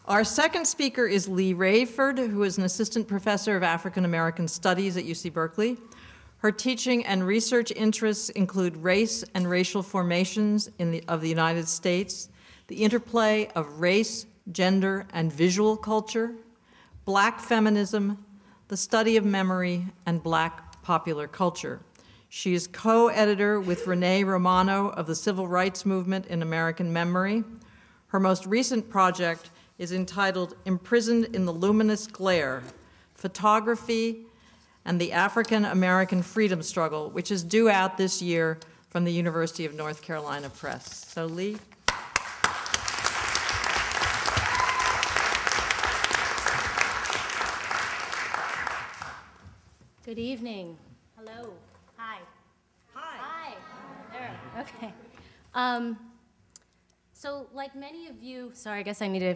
Our second speaker is Leigh Raiford, who is an assistant professor of African American Studies at UC Berkeley. Her teaching and research interests include race and racial formations of the United States, the interplay of race, gender, and visual culture, Black feminism, the study of memory, and Black popular culture. She is co-editor with Renee Romano of the Civil Rights Movement in American Memory. Her most recent project is entitled Imprisoned in the Luminous Glare, Photography and the African American Freedom Struggle, which is due out this year from the University of North Carolina Press. So Leigh. Good evening. Hello. Hi. Hi. Hi. There. Okay. So like many of you, sorry, I guess I need to,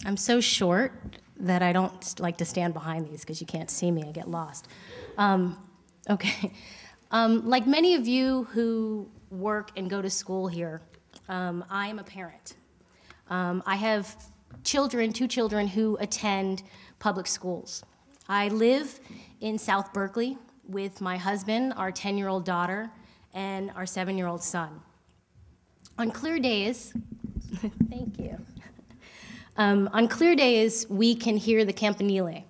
I'm so short that I don't like to stand behind these because you can't see me, I get lost. Okay. Like many of you who work and go to school here, I am a parent. I have children, 2 children who attend public schools. I live in South Berkeley with my husband, our 10-year-old daughter, and our 7-year-old son. On clear days, thank you. On clear days, we can hear the campanile.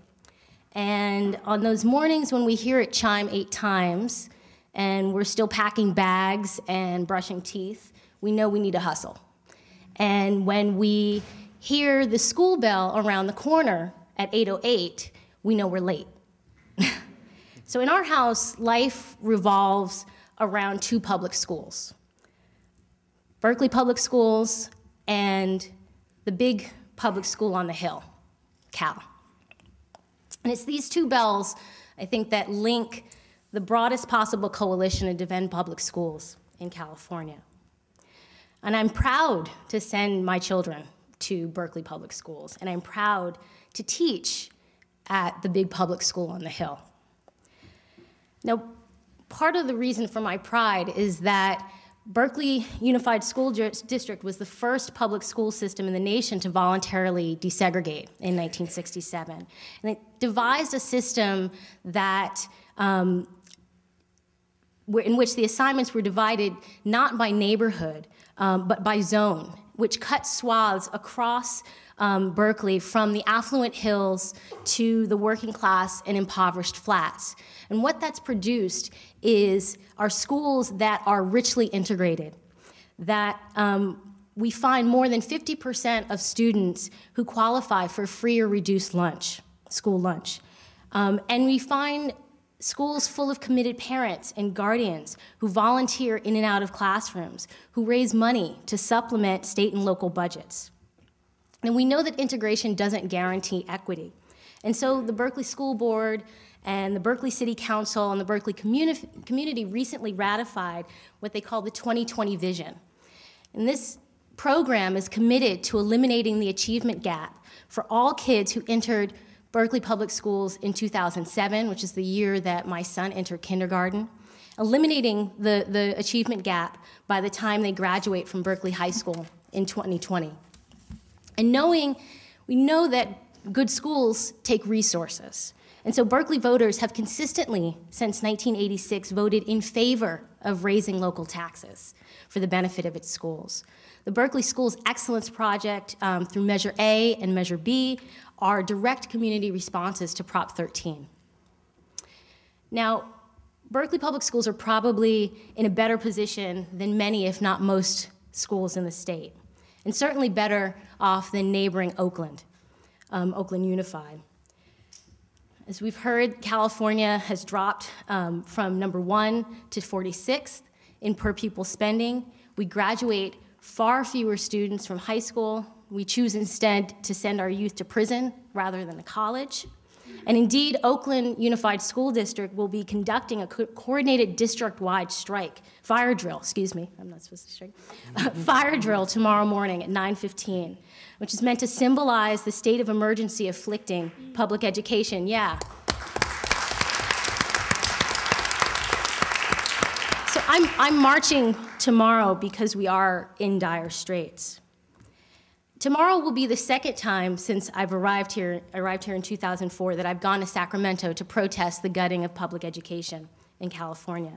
And on those mornings when we hear it chime 8 times, and we're still packing bags and brushing teeth, we know we need to hustle. And when we hear the school bell around the corner at 8:08, we know we're late. So in our house, life revolves around 2 public schools. Berkeley Public Schools and the big public school on the hill, Cal. And it's these 2 bells, I think, that link the broadest possible coalition to defend public schools in California. And I'm proud to send my children to Berkeley Public Schools, and I'm proud to teach at the big public school on the hill. Now, part of the reason for my pride is that Berkeley Unified School District was the first public school system in the nation to voluntarily desegregate in 1967. And it devised a system that, in which the assignments were divided not by neighborhood, but by zone, which cut swaths across Berkeley from the affluent hills to the working class and impoverished flats. And what that's produced is our schools that are richly integrated, that we find more than 50% of students who qualify for free or reduced lunch, school lunch. And we find schools full of committed parents and guardians who volunteer in and out of classrooms, who raise money to supplement state and local budgets. And we know that integration doesn't guarantee equity. And so the Berkeley School Board and the Berkeley City Council and the Berkeley community recently ratified what they call the 2020 vision. And this program is committed to eliminating the achievement gap for all kids who entered Berkeley Public Schools in 2007, which is the year that my son entered kindergarten, eliminating the achievement gap by the time they graduate from Berkeley High School in 2020. And we know that good schools take resources. And so Berkeley voters have consistently, since 1986, voted in favor of raising local taxes for the benefit of its schools. The Berkeley Schools Excellence Project, through Measure A and Measure B, are direct community responses to Prop 13. Now, Berkeley Public Schools are probably in a better position than many, if not most, schools in the state, and certainly better off than neighboring Oakland, Oakland Unified. As we've heard, California has dropped from number 1 to 46th in per pupil spending. We graduate far fewer students from high school. We choose instead to send our youth to prison rather than to college. And indeed, Oakland Unified School District will be conducting a coordinated district-wide strike, fire drill, excuse me, I'm not supposed to strike, fire drill tomorrow morning at 9:15, which is meant to symbolize the state of emergency afflicting public education, yeah. So I'm marching tomorrow because we are in dire straits. Tomorrow will be the second time since I've arrived here in 2004, that I've gone to Sacramento to protest the gutting of public education in California.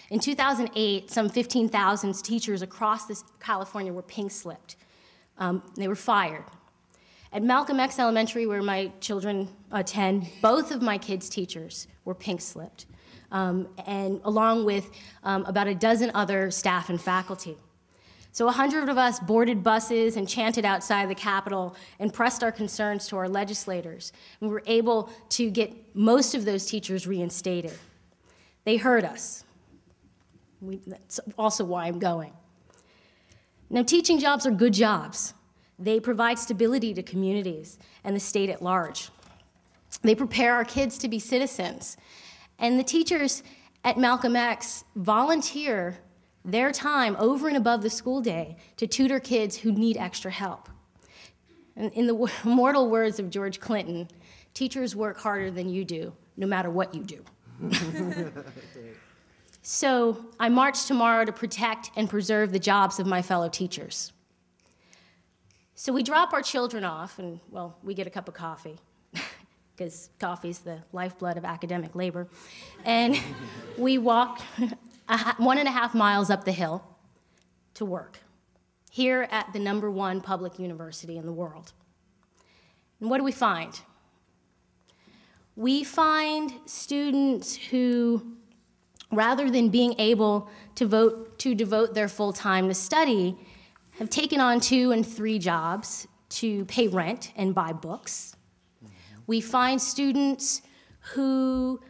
In 2008, some 15,000 teachers across California were pink-slipped. They were fired. At Malcolm X Elementary, where my children attend, both of my kids' teachers were pink-slipped, and along with about a dozen other staff and faculty. So 100 of us boarded buses and chanted outside the Capitol and pressed our concerns to our legislators. We were able to get most of those teachers reinstated. They heard us. That's also why I'm going. Now, teaching jobs are good jobs. They provide stability to communities and the state at large. They prepare our kids to be citizens. And the teachers at Malcolm X volunteer their time over and above the school day to tutor kids who need extra help. And in the immortal words of George Clinton, teachers work harder than you do, no matter what you do. So I march tomorrow to protect and preserve the jobs of my fellow teachers. So we drop our children off, and, well, we get a cup of coffee, because coffee's the lifeblood of academic labor. And we walk 1.5 miles up the hill to work, here at the #1 public university in the world. And what do we find? We find students who, rather than being able to devote their full time to study, have taken on 2 and 3 jobs to pay rent and buy books. We find students who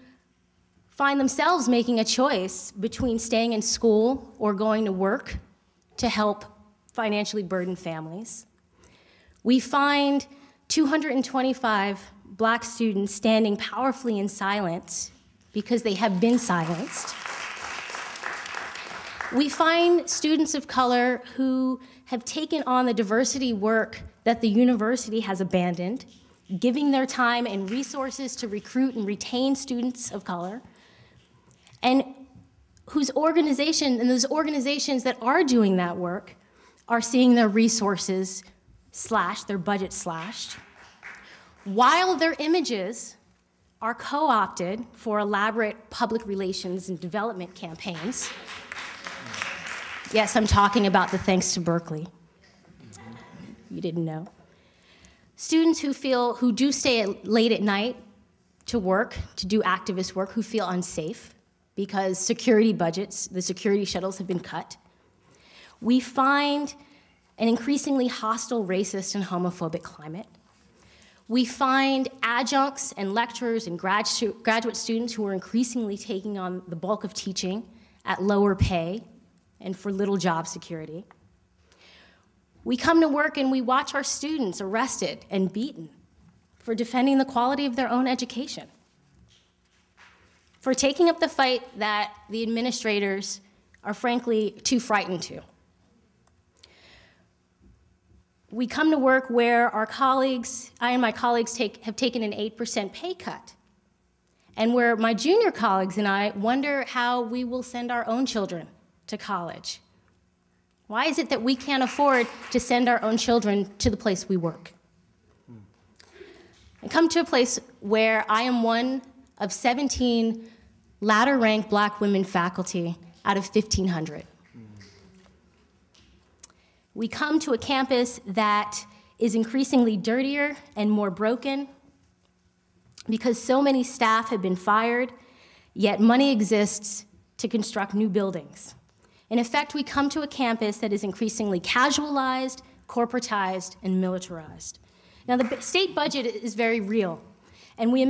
find themselves making a choice between staying in school or going to work to help financially burdened families. We find 225 Black students standing powerfully in silence because they have been silenced. We find students of color who have taken on the diversity work that the university has abandoned, giving their time and resources to recruit and retain students of color, and those organizations that are doing that work are seeing their resources slashed, their budget slashed, while their images are co-opted for elaborate public relations and development campaigns. Yes, I'm talking about the Thanks to Berkeley. You didn't know. Students who do stay late at night to work, to do activist work, who feel unsafe because security budgets, the security shuttles have been cut. We find an increasingly hostile, racist, and homophobic climate. We find adjuncts and lecturers and graduate students who are increasingly taking on the bulk of teaching at lower pay and for little job security. We come to work and we watch our students arrested and beaten for defending the quality of their own education, for taking up the fight that the administrators are frankly too frightened to. We come to work where I and my colleagues have taken an 8% pay cut, and where my junior colleagues and I wonder how we will send our own children to college. Why is it that we can't afford to send our own children to the place we work? I come to a place where I am one of 17 ladder-ranked Black women faculty out of 1,500. We come to a campus that is increasingly dirtier and more broken because so many staff have been fired, yet money exists to construct new buildings. In effect, we come to a campus that is increasingly casualized, corporatized, and militarized. Now, the state budget is very real, and to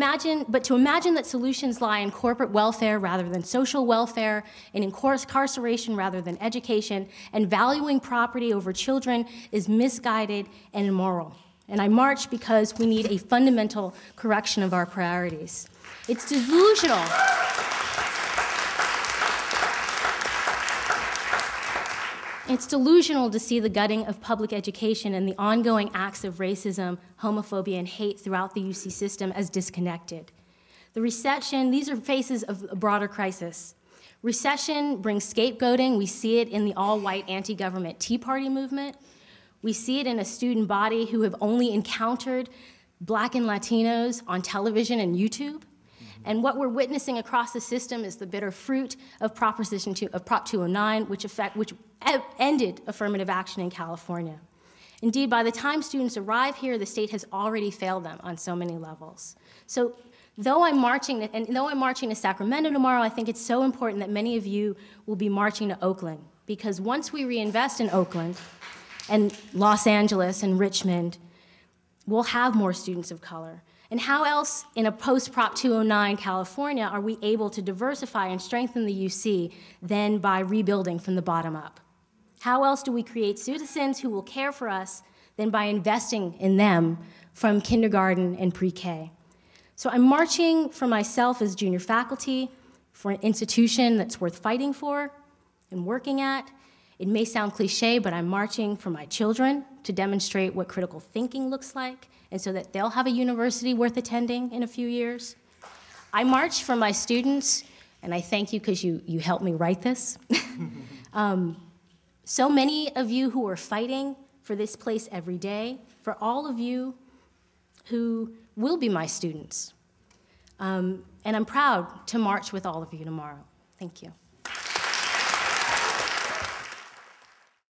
imagine that solutions lie in corporate welfare rather than social welfare, and incarceration rather than education, and valuing property over children is misguided and immoral. And I march because we need a fundamental correction of our priorities. It's delusional. It's delusional to see the gutting of public education and the ongoing acts of racism, homophobia, and hate throughout the UC system as disconnected. The recession, these are faces of a broader crisis. Recession brings scapegoating. We see it in the all-white anti-government Tea Party movement. We see it in a student body who have only encountered Black and Latinos on television and YouTube. And what we're witnessing across the system is the bitter fruit of Prop 209, which ended affirmative action in California. Indeed, by the time students arrive here, the state has already failed them on so many levels. So though I'm marching to Sacramento tomorrow, I think it's so important that many of you will be marching to Oakland, because once we reinvest in Oakland and Los Angeles and Richmond, we'll have more students of color. And how else, in a post-Prop 209 California, are we able to diversify and strengthen the UC than by rebuilding from the bottom up? How else do we create citizens who will care for us than by investing in them from kindergarten and pre-K? So I'm marching for myself as junior faculty, for an institution that's worth fighting for and working at. It may sound cliche, but I'm marching for my children to demonstrate what critical thinking looks like, and so that they'll have a university worth attending in a few years. I march for my students, and I thank you because you helped me write this. So many of you who are fighting for this place every day, for all of you who will be my students. And I'm proud to march with all of you tomorrow. Thank you.